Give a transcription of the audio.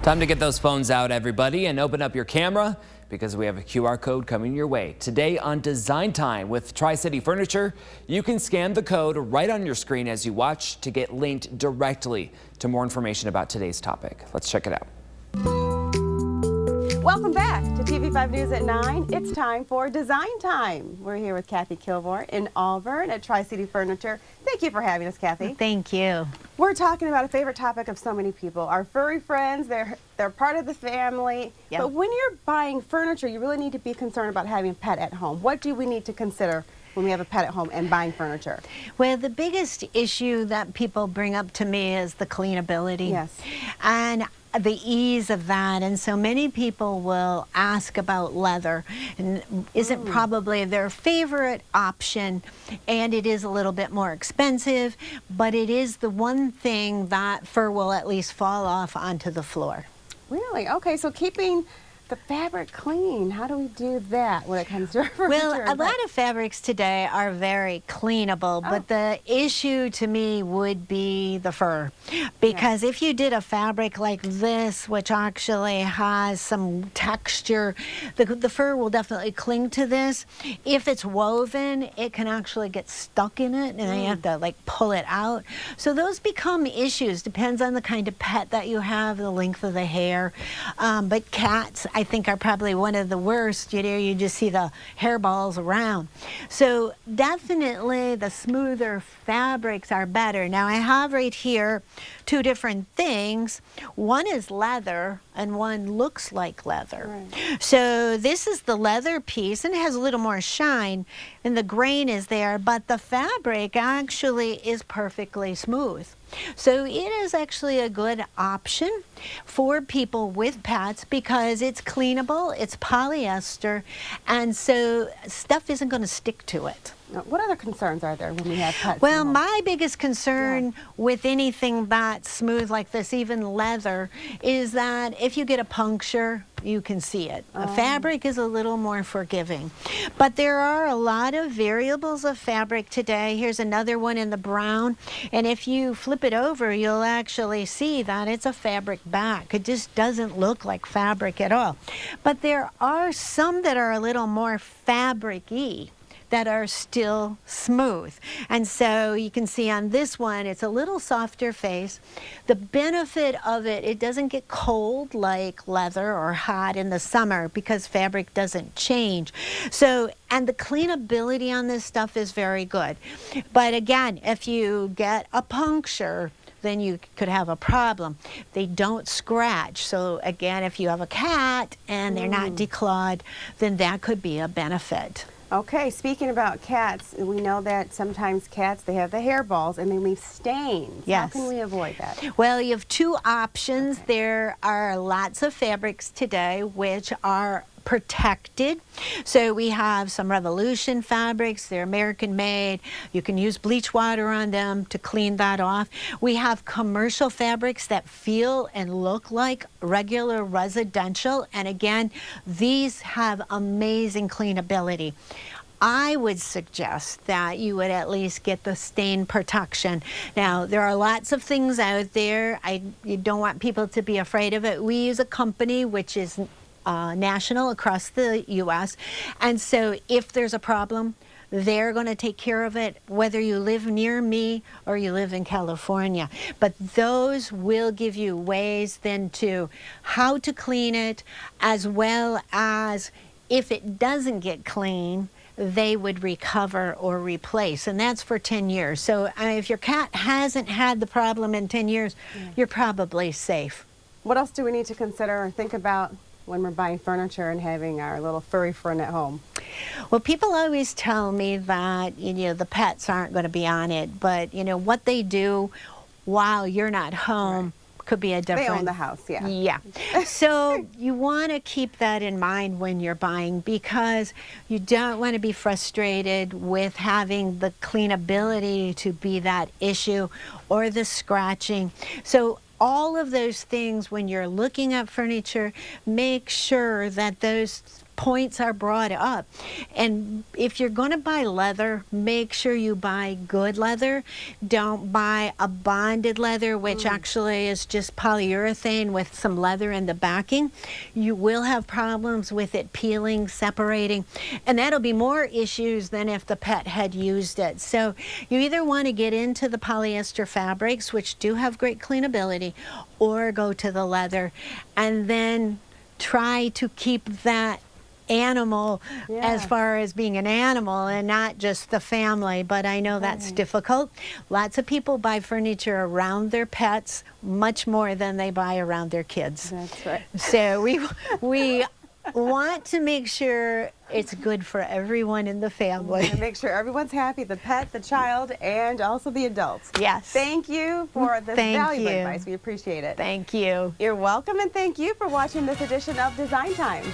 Time to get those phones out, everybody, and open up your camera because we have a QR code coming your way. Today on Design Time with Tri-City Furniture, you can scan the code right on your screen as you watch to get linked directly to more information about today's topic. Let's check it out. Welcome back to TV5 News at 9. It's time for Design Time. We're here with Kathy Kilgore in Auburn at Tri-City Furniture. Thank you for having us, Kathy. Thank you. We're talking about a favorite topic of so many people, our furry friends. They're part of the family. Yep. But when you're buying furniture, you really need to be concerned about having a pet at home. What do we need to consider when we have a pet at home and buying furniture? Well, the biggest issue that people bring up to me is the cleanability. Yes. And the ease of that, and so many people will ask about leather, and isn't probably their favorite option, and it is a little bit more expensive, but it is the one thing that fur will at least fall off onto the floor. Really? Okay, so keeping the fabric clean, how do we do that when it comes to furniture? Well, a lot of fabrics today are very cleanable, but the issue to me would be the fur. Because if you did a fabric like this, which actually has some texture, the fur will definitely cling to this. If it's woven, it can actually get stuck in it, and then you have to like pull it out. So those become issues. Depends on the kind of pet that you have, the length of the hair. But cats, I think, are probably one of the worst. You know, you just see the hairballs around. So definitely the smoother fabrics are better. Now I have right here two different things. One is leather and one looks like leather. Right. So this is the leather piece, and it has a little more shine, and the grain is there, but the fabric actually is perfectly smooth. So it is actually a good option for people with pets because it's cleanable, it's polyester, and so stuff isn't going to stick to it. What other concerns are there when we have pets? Well, my biggest concern with anything that's smooth like this, even leather, is that if you get a puncture, you can see it. Fabric is a little more forgiving. But there are a lot of variables of fabric today. Here's another one in the brown. And if you flip it over, you'll actually see that it's a fabric back. It just doesn't look like fabric at all. But there are some that are a little more fabric-y that are still smooth. And so you can see on this one, it's a little softer face. The benefit of it, it doesn't get cold like leather or hot in the summer because fabric doesn't change. So, and the cleanability on this stuff is very good. But again, if you get a puncture, then you could have a problem. They don't scratch. So again, if you have a cat and they're not declawed, then that could be a benefit. Okay, speaking about cats, we know that sometimes cats, they have the hairballs and they leave stains. Yes. How can we avoid that? Well, you have two options. There are lots of fabrics today which are protected. So we have some Revolution fabrics. They're American made. You can use bleach water on them to clean that off. We have commercial fabrics that feel and look like regular residential. And again, these have amazing cleanability. I would suggest that you would at least get the stain protection. Now, there are lots of things out there. You don't want people to be afraid of it. We use a company which is national across the U.S. And so if there's a problem, they're going to take care of it, whether you live near me or you live in California. But those will give you ways then to how to clean it, as well as if it doesn't get clean, they would recover or replace, and that's for 10 years. So if your cat hasn't had the problem in 10 years, you're probably safe. What else do we need to consider or think about when we're buying furniture and having our little furry friend at home? Well, people always tell me that, you know, the pets aren't going to be on it, but, you know, what they do while you're not home could be a different... They own the house, yeah. Yeah. So you want to keep that in mind when you're buying, because you don't want to be frustrated with having the cleanability to be that issue or the scratching. So all of those things, when you're looking at furniture, make sure that those points are brought up. And if you're going to buy leather, make sure you buy good leather. Don't buy a bonded leather, which actually is just polyurethane with some leather in the backing. You will have problems with it peeling, separating, and that'll be more issues than if the pet had used it. So you either want to get into the polyester fabrics, which do have great cleanability, or go to the leather, and then try to keep that animal as far as being an animal and not just the family. But I know that's difficult. Lots of people buy furniture around their pets much more than they buy around their kids. That's right. So we want to make sure it's good for everyone in the family. And make sure everyone's happy, the pet, the child, and also the adults. Yes. Thank you for this valuable advice. We appreciate it. Thank you. You're welcome, and thank you for watching this edition of Design Time.